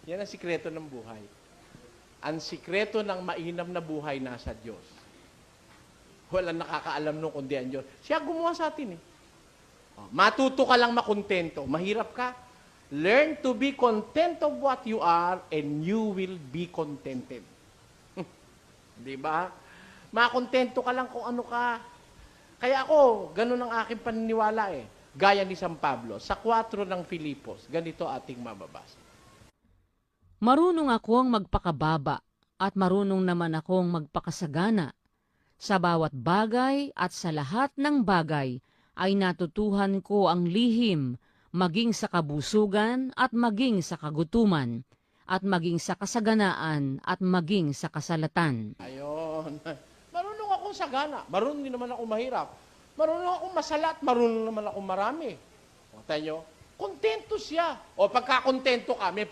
Yan ang sikreto ng buhay. Ang sikreto ng mainam na buhay nasa Diyos. Walang nakakaalam nung kundi ang Diyos. Siya gumawa sa atin eh. Matuto ka lang makontento. Mahirap ka. Learn to be content of what you are and you will be contented. Di ba? Makontento ka lang kung ano ka. Kaya ako, ganun ang aking paniniwala eh. Gaya ni San Pablo. Sa 4 ng Filipos, ganito ating mababasa. Marunong akong magpakababa at marunong naman akong magpakasagana. Sa bawat bagay at sa lahat ng bagay ay natutuhan ko ang lihim, maging sa kabusugan at maging sa kagutuman, at maging sa kasaganaan at maging sa kasalatan. Ayon. Marunong akong sagana. Marunong din naman ako mahirap. Marunong akong masala at marunong naman akong marami. O, tayo, kontento siya. O pagka kontento ka, may